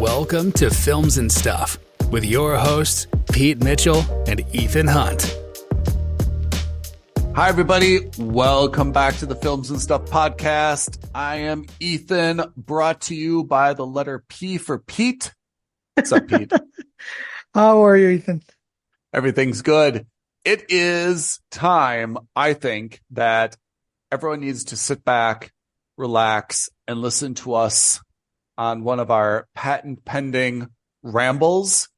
Welcome to Films and Stuff with your hosts, Pete Mitchell and Ethan Hunt. Hi, everybody. Welcome back to the Films and Stuff podcast. I am Ethan, brought to you by the letter P for Pete. What's up, Pete? How are you, Ethan? Everything's good. It is time, I think, that everyone needs to sit back, relax, and listen to us on one of our patent pending rambles,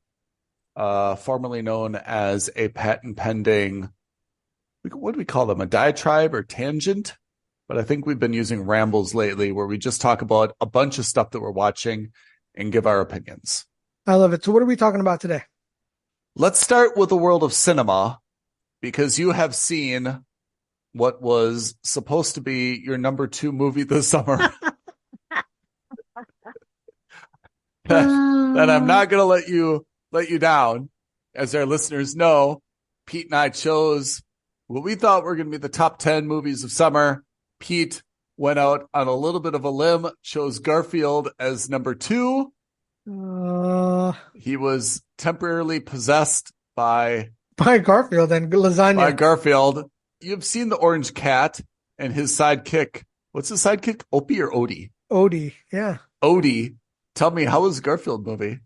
formerly known as a patent pending, what do we call them? A diatribe or tangent? But I think we've been using rambles lately where we just talk about a bunch of stuff that we're watching and give our opinions. I love it. So what are we talking about today? Let's start with the world of cinema, because you have seen what was supposed to be your number 2 movie this summer. that I'm not going to let you down. As our listeners know, Pete and I chose what we thought were going to be the top 10 movies of summer. Pete went out on a little bit of a limb, chose Garfield as number 2. He was temporarily possessed by Garfield and lasagna. By Garfield. You've seen the orange cat and his sidekick. What's his sidekick? Opie or Odie? Odie, yeah. Odie. Tell me, how was the Garfield movie?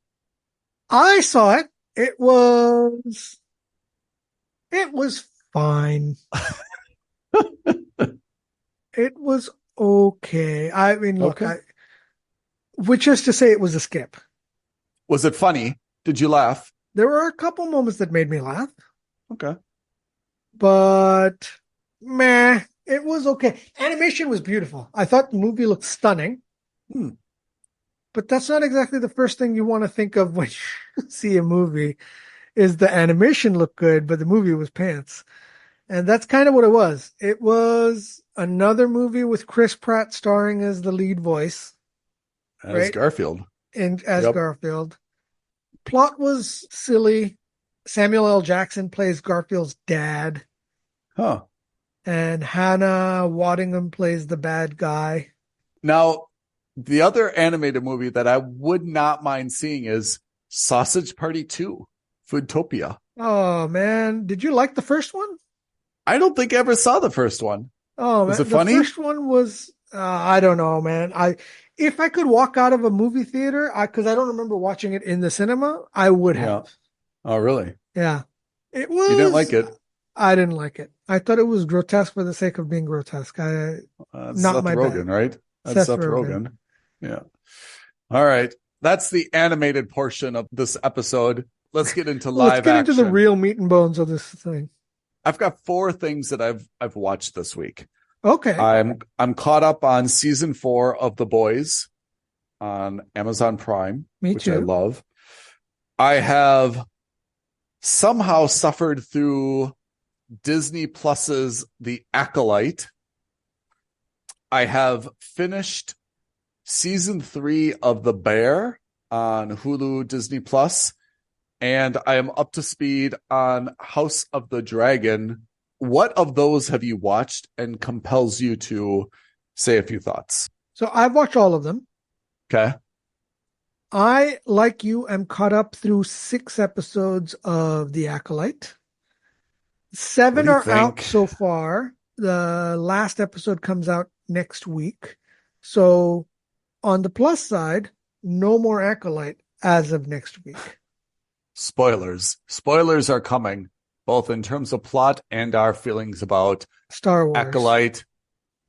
I saw it. It was fine. It was okay. I mean, look, Okay. which is to say it was a skip. Was it funny? Did you laugh? There were a couple moments that made me laugh. Okay. But, meh, it was okay. Animation was beautiful. I thought the movie looked stunning. But that's not exactly the first thing you want to think of when you see a movie, is the animation looked good, but the movie was pants. And that's kind of what it was. It was another movie with Chris Pratt starring as the lead voice. As Right? Garfield. Garfield. Plot was silly. Samuel L. Jackson plays Garfield's dad. Huh. And Hannah Waddingham plays the bad guy. Now, the other animated movie that I would not mind seeing is Sausage Party 2, Foodtopia. Oh, man. Did you like the first one? I don't think I ever saw the first one. Oh, Was man. it funny? The first one was, I don't know, man. If I could walk out of a movie theater, because I don't remember watching it in the cinema, I would have. Yeah. Oh, really? Yeah. It was. You didn't like it? I didn't like it. I thought it was grotesque for the sake of being grotesque. Not Seth my Rogen, bad. right? That's Seth Seth Rogen. Rogen. Yeah. All right. That's the animated portion of this episode. Let's get into live Let's get action. into the real meat and bones of this thing. I've got 4 things that I've watched this week. Okay. I'm caught up on season 4 of The Boys on Amazon Prime, Me which too. I love. I have somehow suffered through Disney Plus's The Acolyte. I have finished season 3 of The Bear on Hulu Disney Plus, and I am up to speed on House of the Dragon. What of those have you watched and compels you to say a few thoughts? So I've watched all of them. Okay. I, like you, am caught up through 6 episodes of The Acolyte. 7 What do you are out think? so far. The last episode comes out next week. So on the plus side, no more Acolyte as of next week. Spoilers. Spoilers are coming, both in terms of plot and our feelings about Star Wars. Acolyte.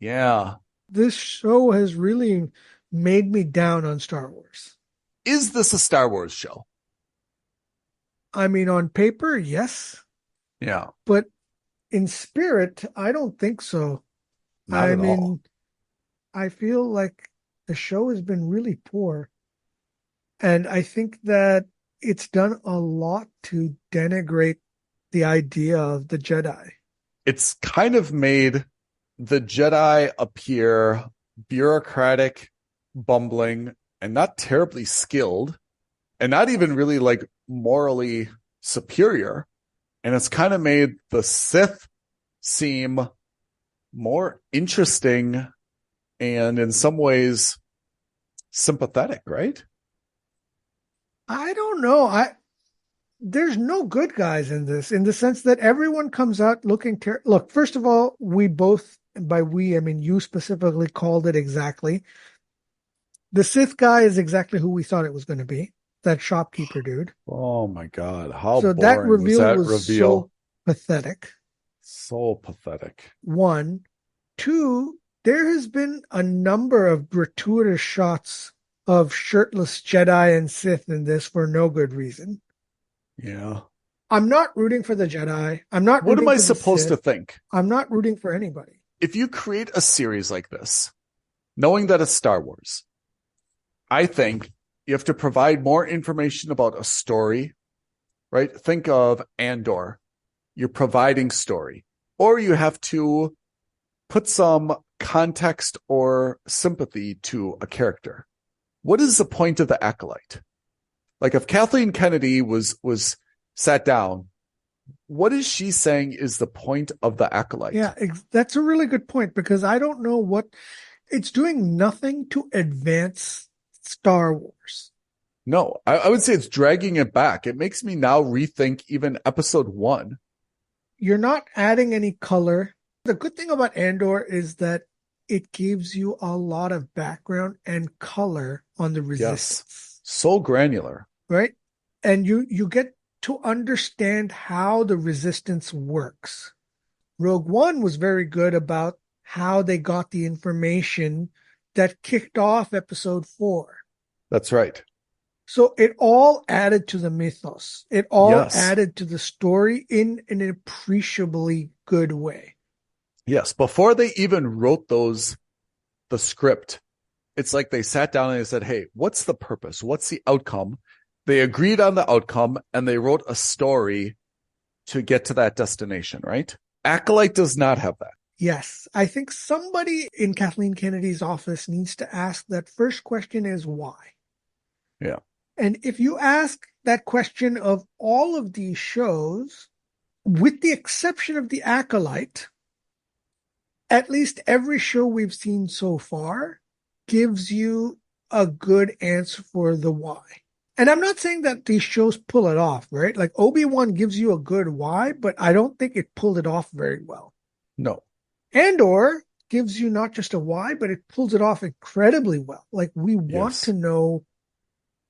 Yeah. This show has really made me down on Star Wars. Is this a Star Wars show? I mean, on paper, yes. Yeah. But in spirit, I don't think so. Not at all. I feel like the show has been really poor. And I think that it's done a lot to denigrate the idea of the Jedi. It's kind of made the Jedi appear bureaucratic, bumbling, and not terribly skilled, and not even really like morally superior. And it's kind of made the Sith seem more interesting and in some ways sympathetic, right? I don't know. There's no good guys in this, in the sense that everyone comes out looking look, first of all, we both, by we, I mean you specifically, called it exactly. The Sith guy is exactly who we thought it was going to be, that shopkeeper dude. Oh my God. How So that boring was reveal that was reveal? so pathetic. So pathetic. One. Two, there has been a number of gratuitous shots of shirtless Jedi and Sith in this for no good reason. Yeah. I'm not rooting for the Jedi. I'm not What rooting am I for the supposed to Sith. think? I'm not rooting for anybody. If you create a series like this, knowing that it's Star Wars, I think you have to provide more information about a story, right? Think of Andor. You're providing story. Or you have to put some context or sympathy to a character. What is the point of the Acolyte? Like if Kathleen Kennedy was sat down, what is she saying is the point of the Acolyte? Yeah, that's a really good point, because I don't know what it's doing. Nothing to advance Star Wars. No, I would say it's dragging it back. It makes me now rethink even episode 1. You're not adding any color. The good thing about Andor is that it gives you a lot of background and color on the resistance. Yes. So granular. Right? And you get to understand how the resistance works. Rogue One was very good about how they got the information that kicked off episode 4. That's right. So it all added to the mythos. It all Yes. added to the story in an appreciably good way. Yes. Before they even wrote the script, it's like they sat down and they said, hey, what's the purpose? What's the outcome? They agreed on the outcome and they wrote a story to get to that destination, right? Acolyte does not have that. Yes. I think somebody in Kathleen Kennedy's office needs to ask that first question is why? Yeah. And if you ask that question of all of these shows, with the exception of The Acolyte, at least every show we've seen so far gives you a good answer for the why. And I'm not saying that these shows pull it off, right? Like Obi-Wan gives you a good why, but I don't think it pulled it off very well. No. Andor gives you not just a why, but it pulls it off incredibly well. Like we want Yes. to know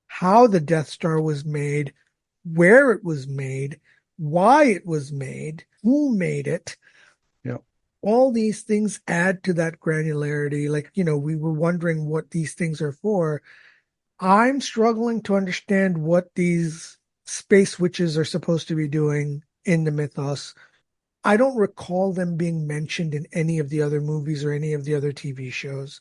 how the Death Star was made, where it was made, why it was made, who made it. Yeah. All these things add to that granularity. Like, we were wondering what these things are for. I'm struggling to understand what these space witches are supposed to be doing in the mythos. I don't recall them being mentioned in any of the other movies or any of the other TV shows.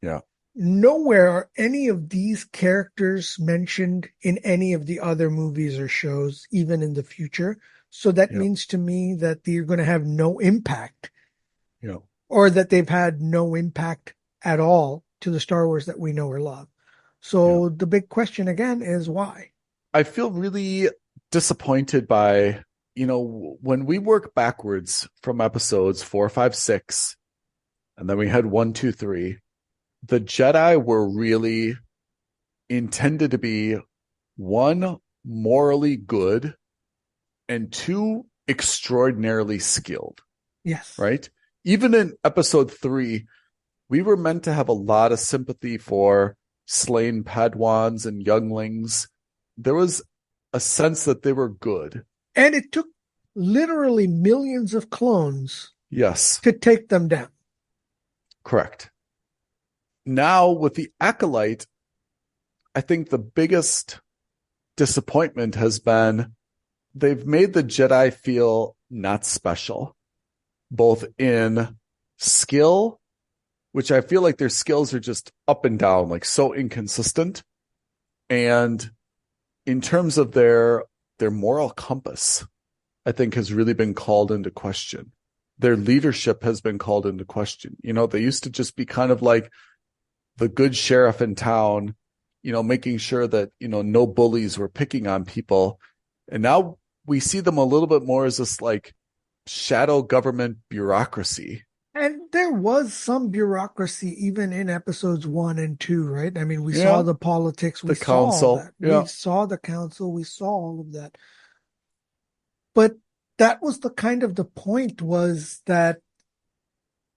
Yeah. Nowhere are any of these characters mentioned in any of the other movies or shows, even in the future. So that means to me that they're going to have no impact. Yeah. Or that they've had no impact at all to the Star Wars that we know or love. So the big question again is why? I feel really disappointed by, when we work backwards from episodes 4, 5, 6, and then we had 1, 2, 3, the Jedi were really intended to be, 1, morally good, and 2, extraordinarily skilled. Yes. Right? Even in episode 3, we were meant to have a lot of sympathy for slain Padawans and younglings. There was a sense that they were good. And it took literally millions of clones Yes. to take them down. Correct. Now with the Acolyte, I think the biggest disappointment has been they've made the Jedi feel not special, both in skill, which I feel like their skills are just up and down, like so inconsistent. And in terms of their moral compass, I think has really been called into question. Their leadership has been called into question. They used to just be kind of like the good sheriff in town, making sure that, no bullies were picking on people. And now we see them a little bit more as this like shadow government bureaucracy. And there was some bureaucracy even in episodes 1 and 2, right? I mean, we saw Yeah. the politics, we The saw all council. that. Yeah. We saw the council, we saw all of that. But that was the kind of the point was that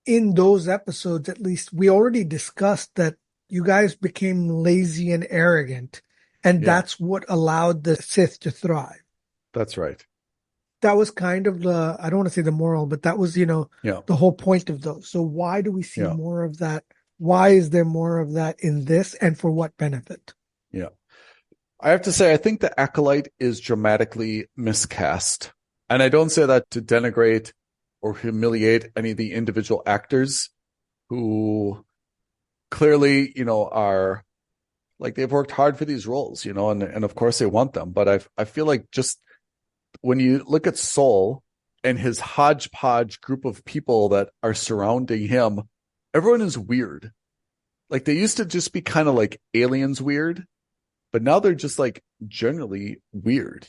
in those episodes, at least, we already discussed that you guys became lazy and arrogant, and Yeah. that's what allowed the Sith to thrive. That's right. That was kind of the, I don't want to say the moral, but that was, Yeah. the whole point of those. So why do we see Yeah. more of that? Why is there more of that in this, and for what benefit? Yeah. I have to say, I think the Acolyte is dramatically miscast. And I don't say that to denigrate or humiliate any of the individual actors who clearly, are like they've worked hard for these roles, and of course they want them. But I feel like just when you look at Soul and his hodgepodge group of people that are surrounding him, everyone is weird. Like they used to just be kind of like aliens weird, but now they're just like generally weird,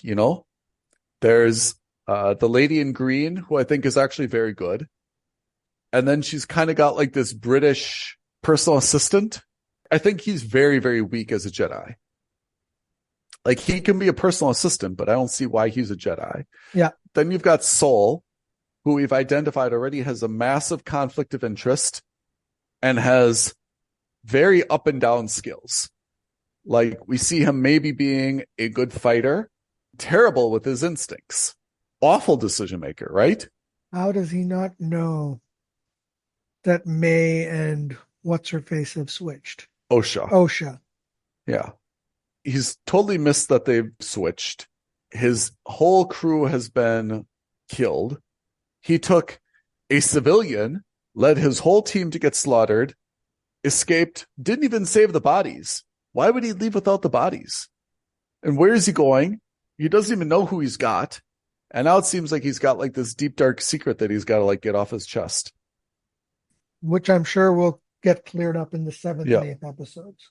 There's the lady in green, who I think is actually very good. And then she's kind of got like this British personal assistant. I think he's very, very weak as a Jedi. Like he can be a personal assistant, but I don't see why he's a Jedi. Yeah. Then you've got Soul, who we've identified already has a massive conflict of interest and has very up and down skills. Like we see him maybe being a good fighter, terrible with his instincts, awful decision maker, right? How does he not know that May and what's her face have switched? Osha. Yeah. He's totally missed that they've switched. His whole crew has been killed. He took a civilian, led his whole team to get slaughtered, escaped, didn't even save the bodies. Why would he leave without the bodies? And where is he going? He doesn't even know who he's got. And now it seems like he's got like this deep, dark secret that he's got to like get off his chest. Which I'm sure will get cleared up in the 7th Yeah. and 8th episodes.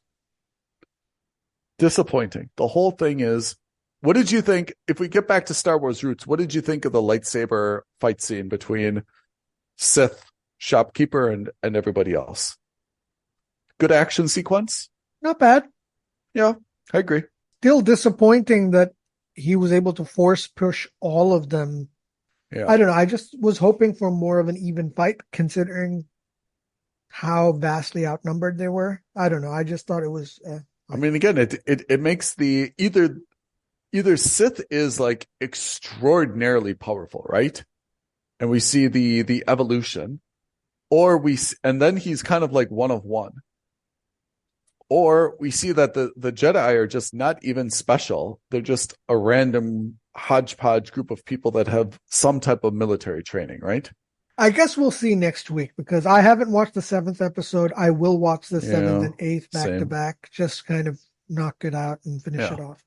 Disappointing. The whole thing is, what did you think, if we get back to Star Wars roots, what did you think of the lightsaber fight scene between Sith, Shopkeeper, and everybody else? Good action sequence? Not bad. Yeah, I agree. Still disappointing that he was able to force push all of them. Yeah. I don't know. I just was hoping for more of an even fight, considering how vastly outnumbered they were. I don't know. I just thought it was. I mean, again, it makes the either Sith is like extraordinarily powerful, right? And we see the evolution, and then he's kind of like one of one. Or we see that the Jedi are just not even special. They're just a random hodgepodge group of people that have some type of military training, right? I guess we'll see next week, because I haven't watched the 7th episode. I will watch the 7th and 8th back to back, just kind of knock it out and finish it off.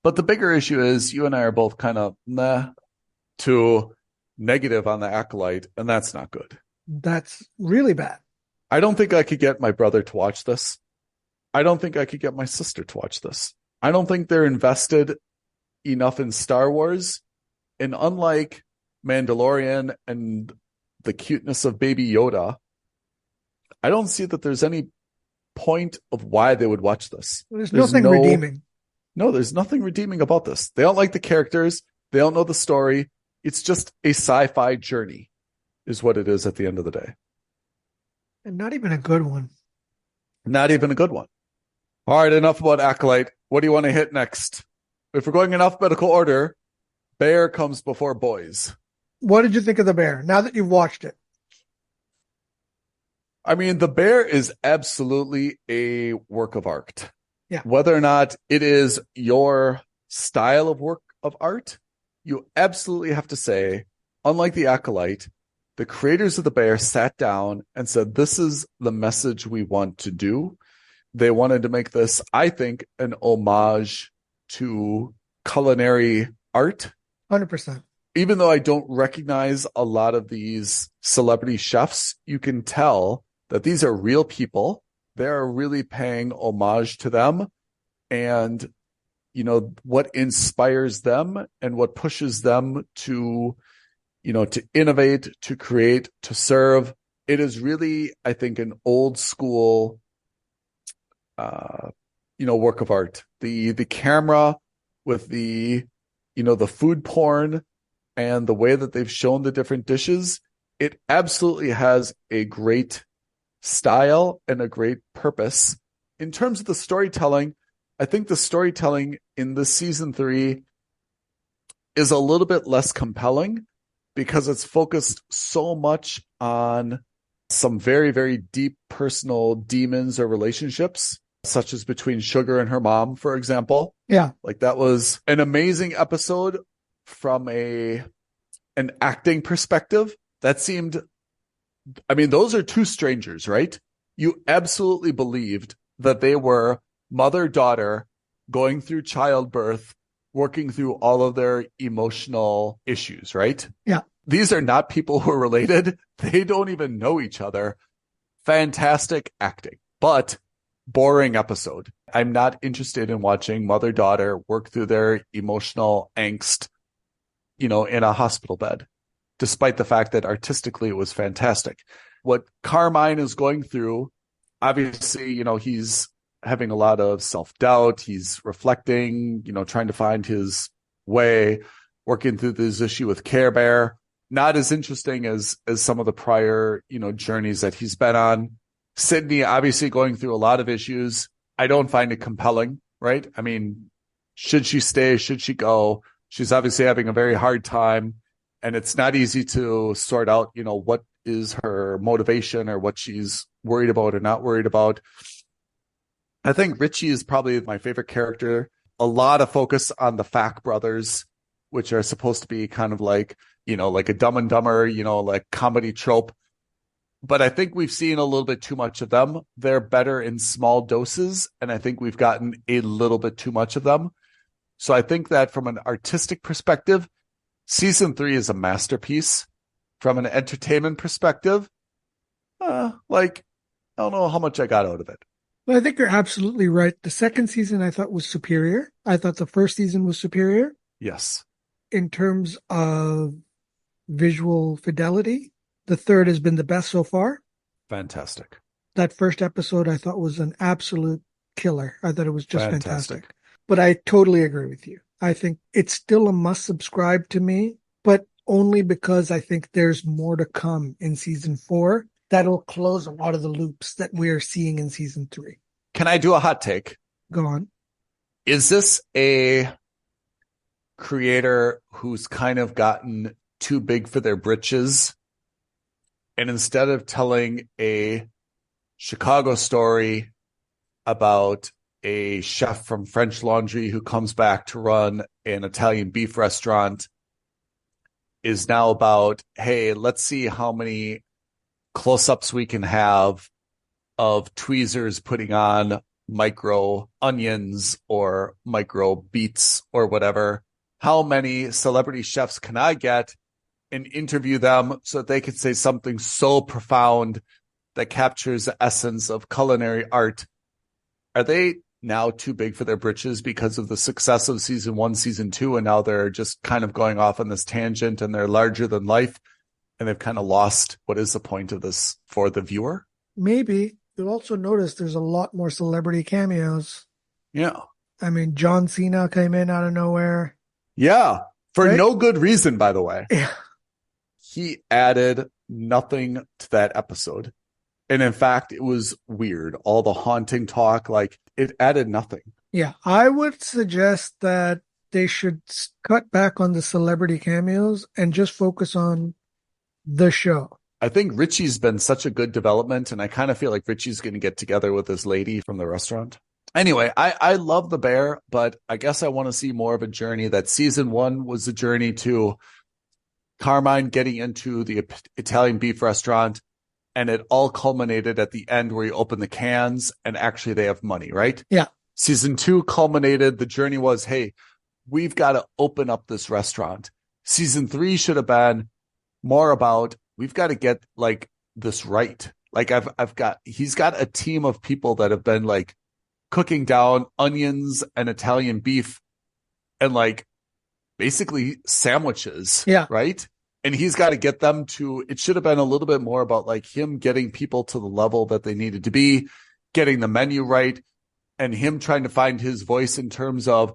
But the bigger issue is you and I are both kind of to negative on the Acolyte, and that's not good. That's really bad. I don't think I could get my brother to watch this. I don't think I could get my sister to watch this. I don't think they're invested enough in Star Wars. And unlike Mandalorian and the cuteness of Baby Yoda, I don't see that there's any point of why they would watch this. There's nothing redeeming. No, there's nothing redeeming about this. They don't like the characters. They don't know the story. It's just a sci-fi journey is what it is at the end of the day. And not even a good one. Not even a good one. All right, enough about Acolyte. What do you want to hit next? If we're going in alphabetical order, Bear comes before Boys. What did you think of The Bear, now that you've watched it? I mean, The Bear is absolutely a work of art. Yeah. Whether or not it is your style of work of art, you absolutely have to say, unlike The Acolyte, the creators of The Bear sat down and said, this is the message we want to do. They wanted to make this, I think, an homage to culinary art. 100%. Even though I don't recognize a lot of these celebrity chefs, you can tell that these are real people. They're really paying homage to them. And, what inspires them and what pushes them to, to innovate, to create, to serve. it is really, I think, an old school, work of art. The camera with the food porn and the way that they've shown the different dishes, it absolutely has a great style and a great purpose. In terms of the storytelling, I think the storytelling in this season 3 is a little bit less compelling because it's focused so much on some very, very deep personal demons or relationships, such as between Sugar and her mom, for example. Yeah. Like that was an amazing episode from an acting perspective. That seemed, I mean, those are two strangers, right? You absolutely believed that they were mother-daughter going through childbirth, working through all of their emotional issues, right? Yeah. These are not people who are related. They don't even know each other. Fantastic acting, but boring episode. I'm not interested in watching mother-daughter work through their emotional angst, in a hospital bed, despite the fact that artistically it was fantastic. What Carmine is going through, obviously, he's having a lot of self-doubt. He's reflecting, trying to find his way, working through this issue with Care Bear. Not as interesting as some of the prior, journeys that he's been on. Sydney, obviously going through a lot of issues. I don't find it compelling, right? I mean, should she stay? Should she go? She's obviously having a very hard time, and it's not easy to sort out, what is her motivation or what she's worried about or not worried about. I think Richie is probably my favorite character. A lot of focus on the Fack brothers, which are supposed to be kind of like, like a Dumb and Dumber, like comedy trope. But I think we've seen a little bit too much of them. They're better in small doses, and I think we've gotten a little bit too much of them. So I think that from an artistic perspective, season 3 is a masterpiece. From an entertainment perspective, I don't know how much I got out of it. Well, I think you're absolutely right. The second season I thought was superior. I thought the first season was superior. Yes. In terms of visual fidelity, the third has been the best so far. Fantastic. That first episode I thought was an absolute killer. I thought it was just fantastic. But I totally agree with you. I think it's still a must subscribe to me, but only because I think there's more to come in season 4 that'll close a lot of the loops that we're seeing in season 3. Can I do a hot take? Go on. Is this a creator who's kind of gotten too big for their britches? And instead of telling a Chicago story about a chef from French Laundry who comes back to run an Italian beef restaurant, is now about, hey, let's see how many close-ups we can have of tweezers putting on micro onions or micro beets or whatever. How many celebrity chefs can I get and interview them so that they could say something so profound that captures the essence of culinary art? Are they now too big for their britches because of the success of season 1, season 2, and now they're just kind of going off on this tangent and they're larger than life, and they've kind of lost what is the point of this for the viewer? Maybe. You'll also notice there's a lot more celebrity cameos. Yeah. I mean, John Cena came in out of nowhere. Yeah. For Right? no good reason, by the way. Yeah. He added nothing to that episode. And in fact, it was weird. All the haunting talk, it added nothing. Yeah. I would suggest that they should cut back on the celebrity cameos and just focus on the show. I think Richie's been such a good development, and I kind of feel like Richie's going to get together with this lady from the restaurant. Anyway, I love the bear, but I guess I want to see more of a journey. That season 1 was a journey to Carmine getting into the Italian beef restaurant, and it all culminated at the end where you open the cans and actually they have money, right? Yeah. Season 2 culminated. The journey was, hey, we've got to open up this restaurant. Season 3 should have been more about, we've got to get this right. He's got a team of people that have been cooking down onions and Italian beef and basically sandwiches. Yeah. Right. And he's got to get them to, it should have been a little bit more about like him getting people to the level that they needed to be, getting the menu right, and him trying to find his voice in terms of,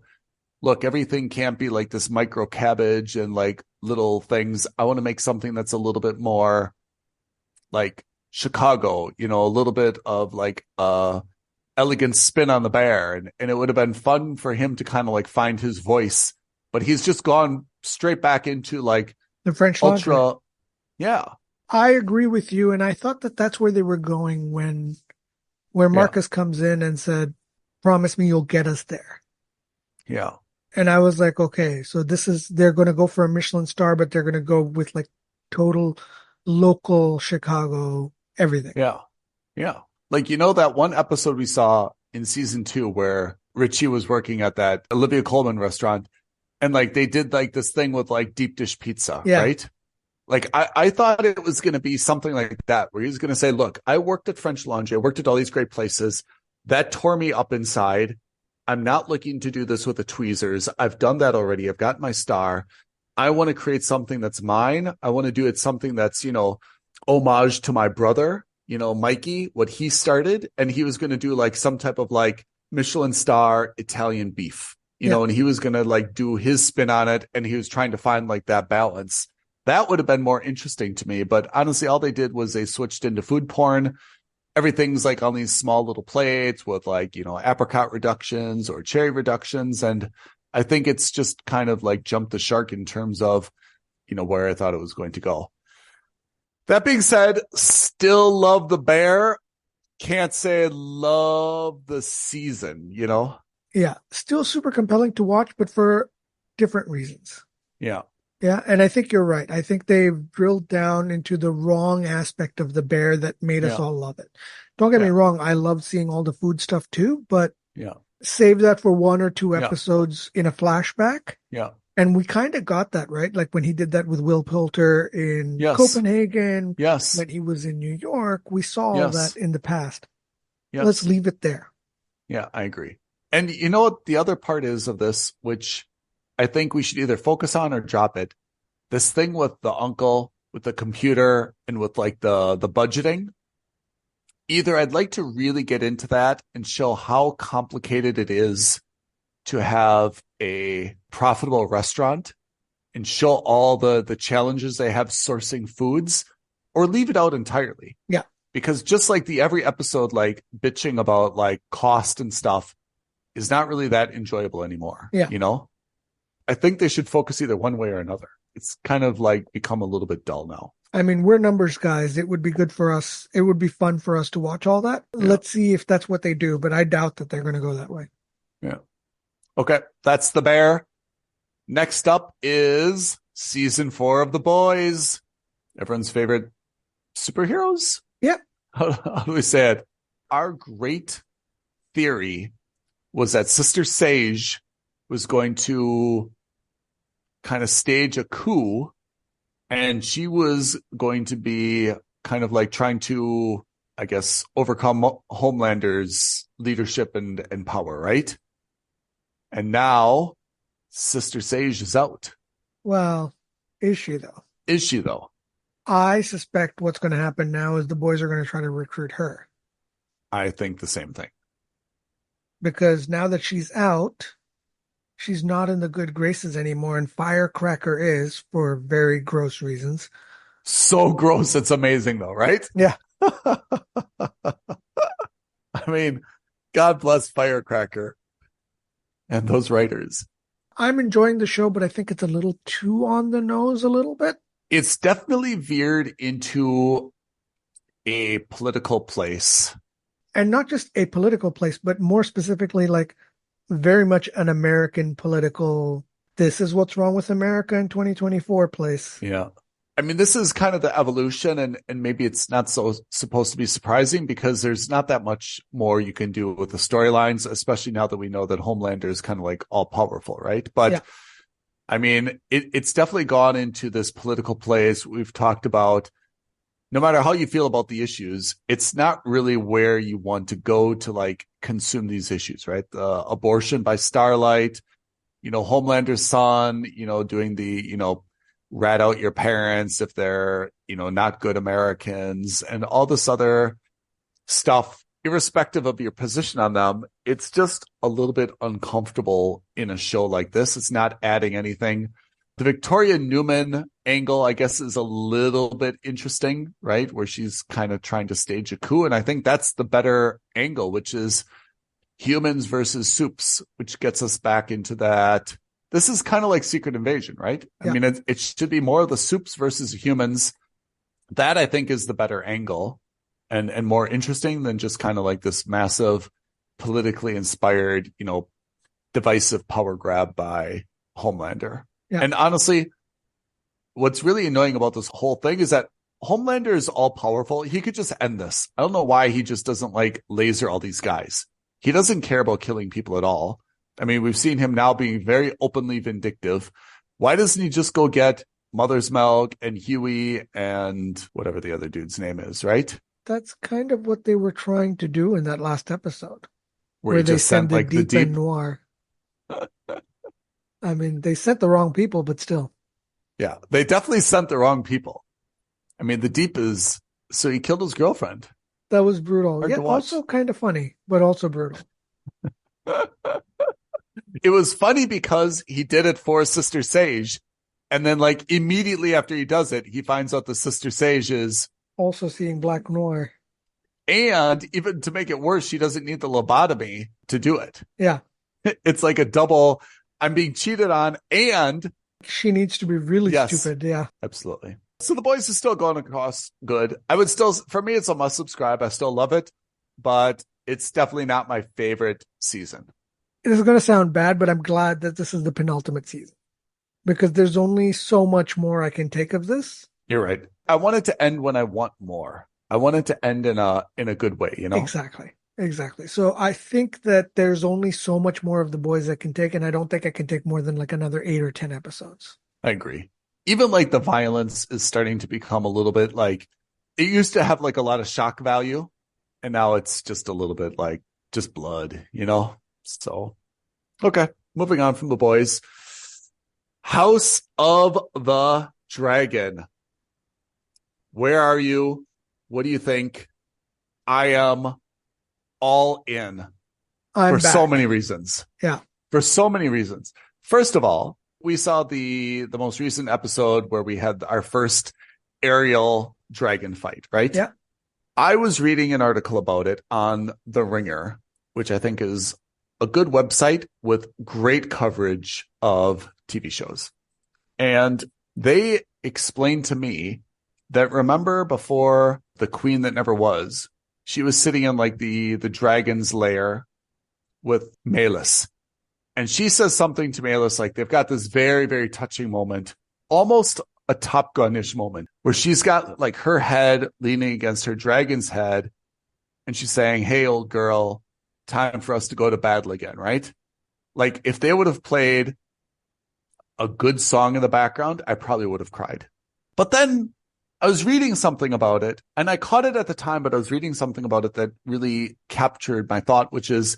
look, everything can't be like this micro cabbage and like little things. I want to make something that's a little bit more like Chicago, a little bit of like elegant spin on the bear. And it would have been fun for him to kind of like find his voice, but he's just gone straight back into like the French ultra. Laundry. Yeah. I agree with you. And I thought that that's where they were going where Marcus comes in and said, promise me you'll get us there. Yeah. And I was like, okay, so they're going to go for a Michelin star, but they're going to go with like total local Chicago, everything. Yeah. Yeah. Like, that one episode we saw in season 2 where Richie was working at that Olivia Colman restaurant and like they did like this thing with like deep dish pizza, right? Like I thought it was going to be something like that where he's going to say, look, I worked at French Laundry. I worked at all these great places that tore me up inside. I'm not looking to do this with the tweezers. I've done that already. I've got my star. I want to create something that's mine. I want to do it something that's, homage to my brother, Mikey, what he started. And he was going to do like some type of like Michelin star Italian beef, and he was going to like do his spin on it. And he was trying to find like that balance. That would have been more interesting to me. But honestly, all they did was they switched into food porn. Everything's like on these small little plates with like, apricot reductions or cherry reductions. And I think it's just kind of like jumped the shark in terms of, where I thought it was going to go. That being said, still love the bear. Can't say love the season, Yeah. Still super compelling to watch, but for different reasons. Yeah. Yeah. And I think you're right. I think they've drilled down into the wrong aspect of the bear that made us all love it. Don't get me wrong. I love seeing all the food stuff too, but save that for 1 or 2 episodes in a flashback. Yeah. And we kind of got that, right? Like when he did that with Will Poulter in Copenhagen. Yes. When he was in New York, we saw all that in the past. Yes. Let's leave it there. Yeah, I agree. And you know what the other part is of this, which I think we should either focus on or drop it. This thing with the uncle, with the computer, and with like the budgeting. Either I'd like to really get into that and show how complicated it is to have a profitable restaurant and show all the challenges they have sourcing foods, or leave it out entirely. Yeah. Because just like every episode, like bitching about like cost and stuff is not really that enjoyable anymore. Yeah. I think they should focus either one way or another. It's kind of like become a little bit dull now. I mean, we're numbers guys. It would be good for us. It would be fun for us to watch all that. Yeah. Let's see if that's what they do, but I doubt that they're going to go that way. Yeah. Okay. That's the bear. Next up is season 4 of The Boys. Everyone's favorite superheroes. Yeah. How do we say it? Our great theory was that Sister Sage was going to kind of stage a coup, and she was going to be kind of like trying to, I guess, overcome Homelander's leadership and power, right? And now Sister Sage is out. Well, is she though? Is she though? I suspect what's going to happen now is the boys are going to try to recruit her. I think the same thing. Because now that she's out, she's not in the good graces anymore, and Firecracker is, for very gross reasons. So gross, it's amazing though, right? Yeah. I mean, God bless Firecracker and those writers. I'm enjoying the show, but I think it's a little too on the nose a little bit. It's definitely veered into a political place. And not just a political place, but more specifically, like very much an American political, this is what's wrong with America in 2024 place. Yeah. I mean, this is kind of the evolution, and maybe it's not so supposed to be surprising because there's not that much more you can do with the storylines, especially now that we know that Homelander is kind of like all powerful, right? But yeah. I mean, it's definitely gone into this political place. We've talked about, no matter how you feel about the issues, it's not really where you want to go to like consume these issues, right? Abortion by Starlight, Homelander's son, doing the, rat out your parents if they're, not good Americans and all this other stuff, irrespective of your position on them. It's just a little bit uncomfortable in a show like this. It's not adding anything. The Victoria Newman angle, I guess, is a little bit interesting, right? Where she's kind of trying to stage a coup. And I think that's the better angle, which is humans versus soups, which gets us back into that. This is kind of like Secret Invasion, right? Yeah. I mean, it should be more of the soups versus humans. That I think is the better angle and more interesting than just kind of like this massive politically inspired, divisive power grab by Homelander. Yeah. And honestly, what's really annoying about this whole thing is that Homelander is all powerful. He could just end this. I don't know why he just doesn't like laser all these guys. He doesn't care about killing people at all. I mean, we've seen him now being very openly vindictive. Why doesn't he just go get Mother's Milk and Huey and whatever the other dude's name is, right? That's kind of what they were trying to do in that last episode. Where they just sent like the deep and Noir. I mean, they sent the wrong people, but still. Yeah, they definitely sent the wrong people. I mean, the deep is, so he killed his girlfriend. That was brutal. Hard Yeah, to watch. also kind of funny, but also brutal. It was funny because he did it for Sister Sage. And then like immediately after he does it, he finds out the Sister Sage is also seeing Black Noir. And even to make it worse, she doesn't need the lobotomy to do it. Yeah. It's like a double, I'm being cheated on, and she needs to be really stupid. Yeah. Absolutely. So The Boys is still going across good. I would still, for me, it's a must subscribe. I still love it, but it's definitely not my favorite season. It is going to sound bad, but I'm glad that this is the penultimate season because there's only so much more I can take of this. You're right. I want it to end when I want more. I want it to end in a good way, Exactly. So I think that there's only so much more of The Boys I can take, and I don't think I can take more than like another 8 or 10 episodes. I agree. Even like the violence is starting to become a little bit like, it used to have like a lot of shock value, and now it's just a little bit like just blood, So, okay, moving on from The Boys. House of the Dragon. Where are you? What do you think? I am all in for so many reasons. Yeah. For so many reasons. First of all, we saw the most recent episode where we had our first aerial dragon fight, right? Yeah. I was reading an article about it on The Ringer, which I think is a good website with great coverage of TV shows. And they explained to me that remember before the Queen That Never Was, she was sitting in like the dragon's lair with Malus. And she says something to Malus, like they've got this very, very touching moment, almost a Top Gun-ish moment, where she's got like her head leaning against her dragon's head. And she's saying, hey, old girl, time for us to go to battle again, right? Like if they would have played a good song in the background, I probably would have cried. But then I was reading something about it, and I caught it at the time, but I was reading something about it that really captured my thought, which is,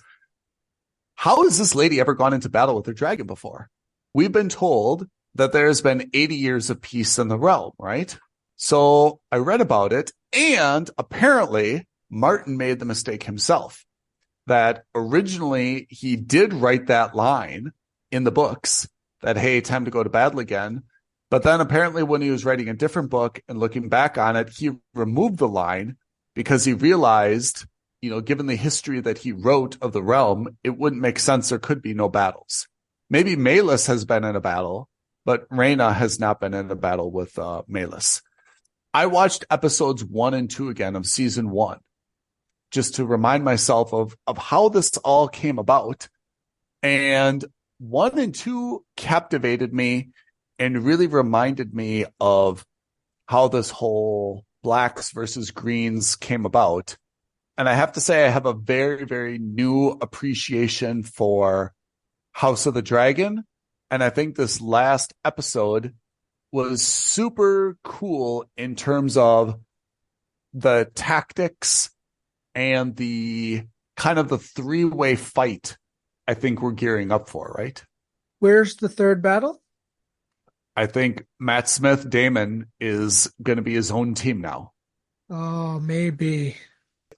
how has this lady ever gone into battle with her dragon before? We've been told that there's been 80 years of peace in the realm, right? So I read about it, and apparently Martin made the mistake himself, that originally he did write that line in the books that, hey, time to go to battle again. But then apparently when he was writing a different book and looking back on it, he removed the line because he realized, given the history that he wrote of the realm, it wouldn't make sense. There could be no battles. Maybe Malus has been in a battle, but Rhaena has not been in a battle with Malus. I watched episodes 1 and 2 again of season 1, just to remind myself of how this all came about. And 1 and 2 captivated me and really reminded me of how this whole blacks versus greens came about. And I have to say, I have a very, very new appreciation for House of the Dragon. And I think this last episode was super cool in terms of the tactics and the kind of the 3-way fight I think we're gearing up for, right? Where's the third battle? I think Matt Smith Damon is going to be his own team now. Oh, maybe.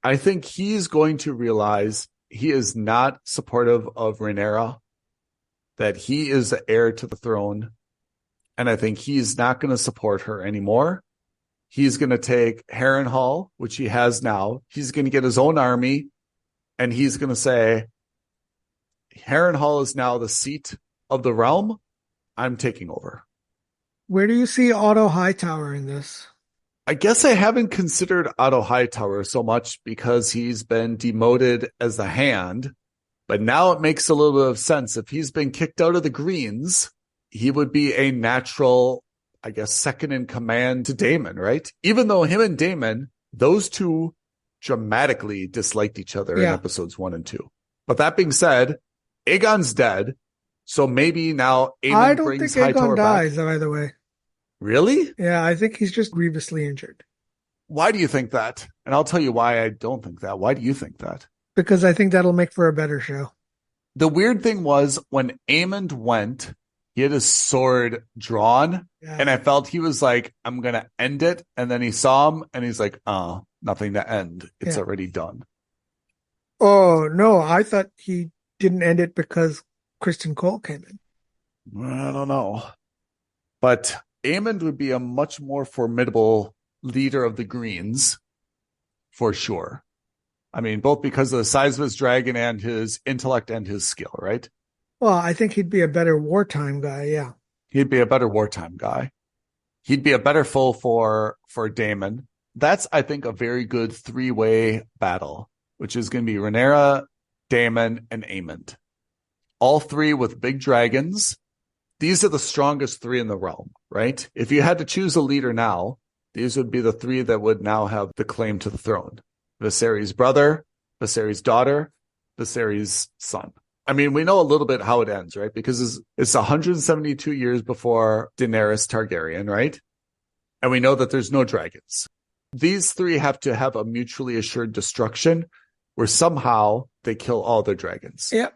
I think he's going to realize he is not supportive of Rhaenyra, that he is the heir to the throne. And I think he's not going to support her anymore. He's going to take Harrenhal, which he has now. He's going to get his own army. And he's going to say, Harrenhal is now the seat of the realm. I'm taking over. Where do you see Otto Hightower in this? I guess I haven't considered Otto Hightower so much because he's been demoted as the Hand. But now it makes a little bit of sense. If he's been kicked out of the Greens, he would be a natural, I guess, second in command to Daemon, right? Even though him and Daemon, those two dramatically disliked each other in episodes 1 and 2. But that being said, Aegon's dead. So maybe now Aemon brings Hightower back. I don't think Aegon dies, by the way. Really? Yeah, I think he's just grievously injured. Why do you think that? And I'll tell you why I don't think that. Why do you think that? Because I think that'll make for a better show. The weird thing was when Aemond went, he had his sword drawn, and I felt he was like, I'm going to end it. And then he saw him, and he's like, nothing to end. It's already done. Oh, no, I thought he didn't end it because Kristen Cole came in. I don't know. But Aemond would be a much more formidable leader of the Greens, for sure. I mean, both because of the size of his dragon and his intellect and his skill, right? Well, I think he'd be a better wartime guy, yeah. He'd be a better wartime guy. He'd be a better foe for Daemon. That's, I think, a very good 3-way battle, which is going to be Rhaenyra, Daemon, and Aemond. All 3 with big dragons. These are the strongest 3 in the realm, right? If you had to choose a leader now, these would be the 3 that would now have the claim to the throne. Viserys' brother, Viserys' daughter, Viserys' son. I mean, we know a little bit how it ends, right? Because it's 172 years before Daenerys Targaryen, right? And we know that there's no dragons. These 3 have to have a mutually assured destruction where somehow they kill all their dragons. Yeah.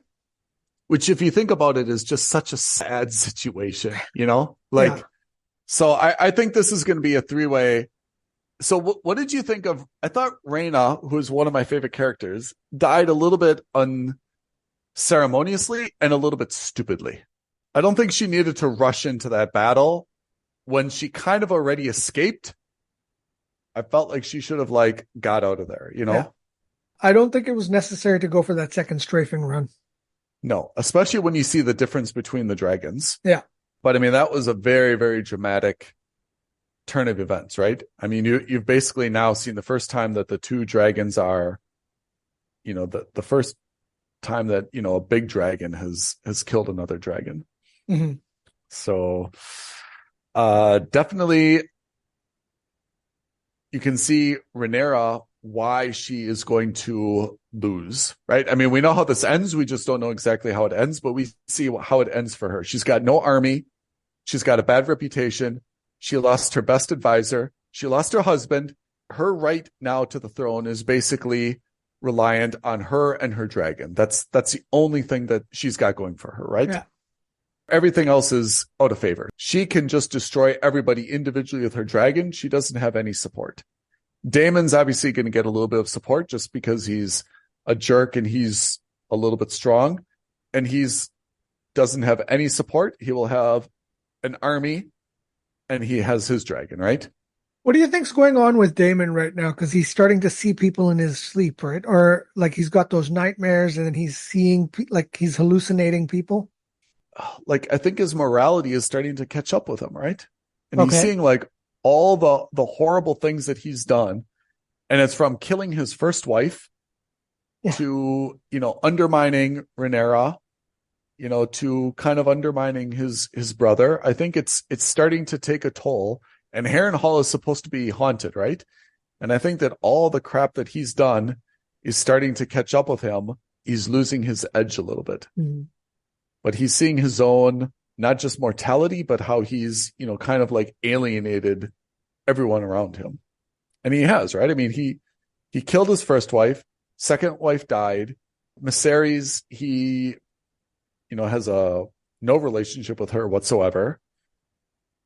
Which, if you think about it, is just such a sad situation, you know? Like, so I think this is going to be a 3-way. So what did you think of, I thought Rhaena, who's one of my favorite characters, died a little bit unceremoniously and a little bit stupidly. I don't think she needed to rush into that battle when she kind of already escaped. I felt like she should have got out of there, you know? Yeah. I don't think it was necessary to go for that second strafing run. No, especially when you see the difference between the dragons. Yeah. But I mean, that was a very, very dramatic turn of events, right? I mean, you've basically now seen the first time that the 2 dragons are, you know, the first time that, you know, a big dragon has killed another dragon. Mm-hmm. So definitely you can see Rhaenyra, why she is going to lose, right? I mean, we know how this ends. We just don't know exactly how it ends, but we see how it ends for her. She's got no army. She's got a bad reputation. She lost her best advisor. She lost her husband. Her right now to the throne is basically reliant on her and her dragon. That's the only thing that she's got going for her, right? Yeah. Everything else is out of favor. She can just destroy everybody individually with her dragon. She doesn't have any support. Daemon's obviously going to get a little bit of support just because he's a jerk and he's a little bit strong, and he's doesn't have any support. He will have an army and he has his dragon, right? What do you think's going on with Daemon right now? Because he's starting to see people in his sleep, right? Or like he's got those nightmares and then he's seeing, like he's hallucinating people. Like, I think his morality is starting to catch up with him, right? And he's seeing like all the horrible things that he's done. And it's from killing his first wife to, you know, undermining Rhaenyra, you know, to kind of undermining his brother. I think it's starting to take a toll. And Harrenhal is supposed to be haunted, right? And I think that all the crap that he's done is starting to catch up with him. He's losing his edge a little bit. Mm-hmm. But he's seeing his own, not just mortality, but how he's, you know, kind of like alienated everyone around him. And he has, right? I mean, he killed his first wife. Second wife died. Viserys, he, you know, has no relationship with her whatsoever.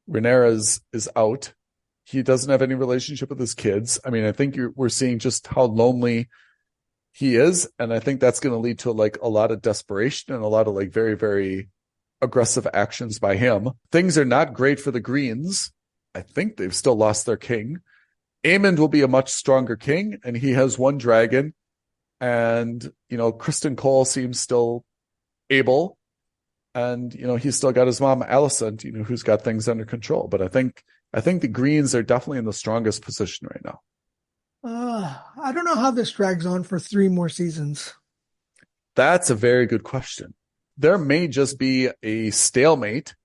Rhaenyra is out. He doesn't have any relationship with his kids. I mean, I think we're seeing just how lonely he is. And I think that's going to lead to like a lot of desperation and a lot of like very, very aggressive actions by him. Things are not great for the Greens. I think they've still lost their king. Aemond will be a much stronger king, and he has one dragon. And, Kristen Cole seems still able. And, he's still got his mom, Alicent, who's got things under control. But I think the Greens are definitely in the strongest position right now. I don't know how this drags on for 3 more seasons. That's a very good question. There may just be a stalemate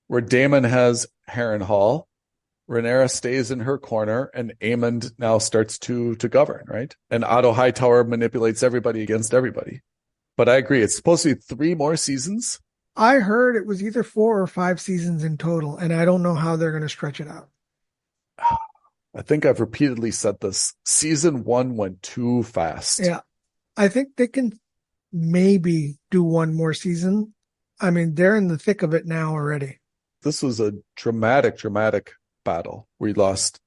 where Daemon has Harrenhal, Rhaenyra stays in her corner, and Aemond now starts to govern, right? And Otto Hightower manipulates everybody against everybody. But I agree, it's supposed to be 3 more seasons. I heard it was either 4 or 5 seasons in total, and I don't know how they're going to stretch it out. I think I've repeatedly said this. Season 1 went too fast. Yeah. I think they can maybe do 1 more season. I mean, they're in the thick of it now already. This was a dramatic battle. We lost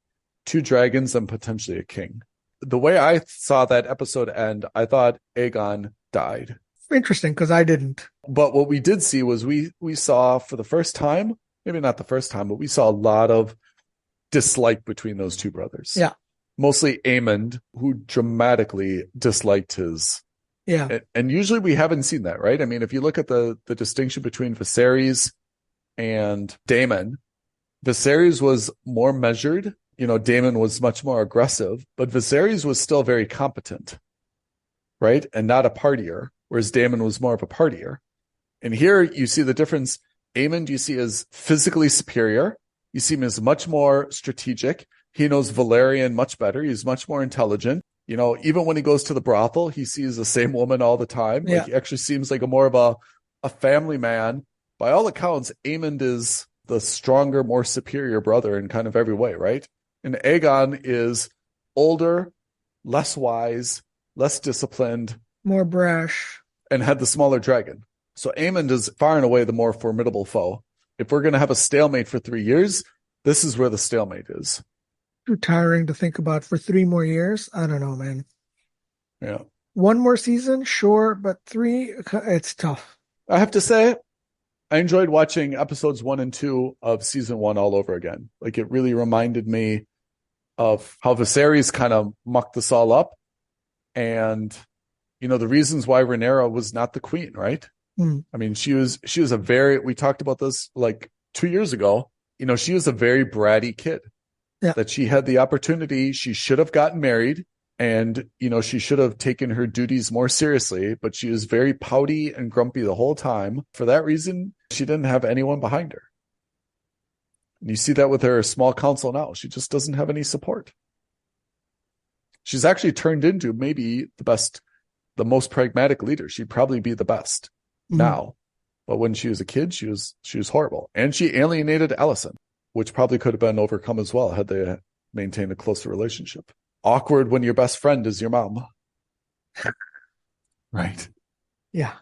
2 dragons and potentially a king. The way I saw that episode end, I thought Aegon died. Interesting, because I didn't. But what we did see was we saw for the first time, maybe not the first time, but we saw a lot of dislike between those 2 brothers. Yeah. Mostly Aemond, who dramatically disliked his. Yeah. And usually we haven't seen that, right? I mean, if you look at the distinction between Viserys and Daemon, Viserys was more measured. Daemon was much more aggressive, but Viserys was still very competent, right? And not a partier, whereas Daemon was more of a partier. And here you see the difference. Aemond you see as physically superior. You see him as much more strategic. He knows Valerian much better. He's much more intelligent. Even when he goes to the brothel, he sees the same woman all the time. Yeah. Like, he actually seems like more of a family man. By all accounts, Aemond is the stronger, more superior brother in kind of every way, right? And Aegon is older, less wise, less disciplined, more brash, and had the smaller dragon. So Aemond is far and away the more formidable foe. If we're going to have a stalemate for 3 years, this is where the stalemate is. Too tiring to think about for 3 more years. I don't know, man. Yeah. 1 more season, sure, but 3, it's tough. I have to say, I enjoyed watching episodes 1 and 2 of season 1 all over again. Like, it really reminded me of how Viserys kind of mucked this all up. And, the reasons why Rhaenyra was not the queen, right? I mean, she was we talked about this like 2 years ago. She was a very bratty kid. Yeah. That she had the opportunity. She should have gotten married, and, she should have taken her duties more seriously, but she was very pouty and grumpy the whole time. For that reason, she didn't have anyone behind her. And you see that with her small council now. She just doesn't have any support. She's actually turned into maybe the most pragmatic leader. She'd probably be the best now. But when she was a kid, she was horrible. And she alienated Alicent, which probably could have been overcome as well had they maintained a closer relationship. Awkward when your best friend is your mom. Right. Yeah.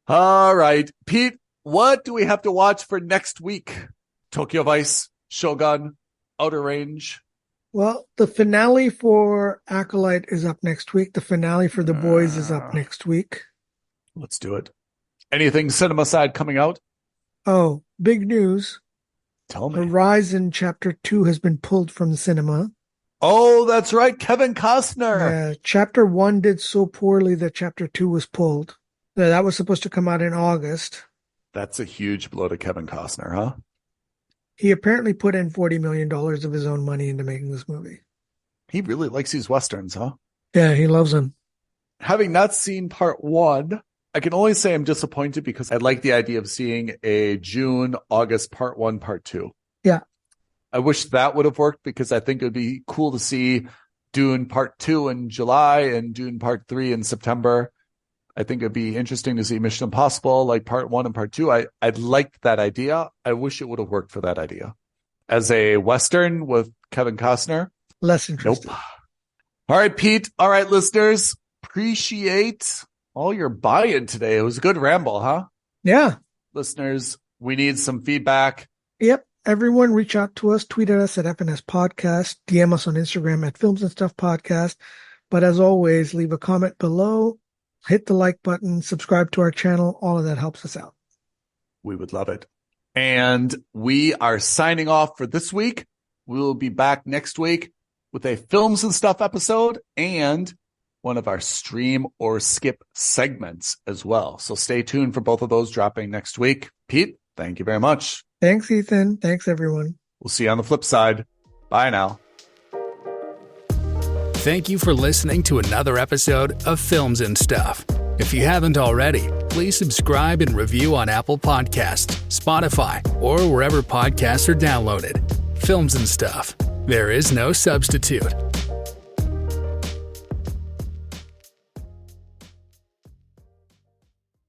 All right. Pete, what do we have to watch for next week? Tokyo Vice, Shogun, Outer Range. Well, the finale for Acolyte is up next week. The finale for The Boys is up next week. Let's do it. Anything cinema side coming out? Oh, big news. Tell me. Horizon Chapter 2 has been pulled from cinema. Oh, that's right. Kevin Costner. Chapter 1 did so poorly that Chapter 2 was pulled. That was supposed to come out in August. That's a huge blow to Kevin Costner, huh? He apparently put in $40 million of his own money into making this movie. He really likes these Westerns, huh? Yeah, he loves them. Having not seen part 1, I can only say I'm disappointed because I like the idea of seeing a June, August part 1, part 2. Yeah. I wish that would have worked because I think it would be cool to see Dune part 2 in July and Dune part 3 in September. I think it'd be interesting to see Mission Impossible, like part 1 and part 2. I liked that idea. I wish it would have worked for that idea. As a Western with Kevin Costner. Less interesting. Nope. All right, Pete. All right, listeners. Appreciate all your buy-in today. It was a good ramble, huh? Yeah. Listeners, we need some feedback. Yep. everyone reach out to us, tweet at us at FNS Podcast, DM us on Instagram at Films and Stuff Podcast. But as always, leave a comment below, hit the like button, subscribe to our channel. All of that helps us out. We would love it. And we are signing off for this week. We'll be back next week with a Films and Stuff episode and one of our stream or skip segments as well. So stay tuned for both of those dropping next week. Pete, thank you very much. Thanks, Ethan. Thanks, everyone. We'll see you on the flip side. Bye now. Thank you for listening to another episode of Films and Stuff. If you haven't already, please subscribe and review on Apple Podcasts, Spotify, or wherever podcasts are downloaded. Films and Stuff. There is no substitute.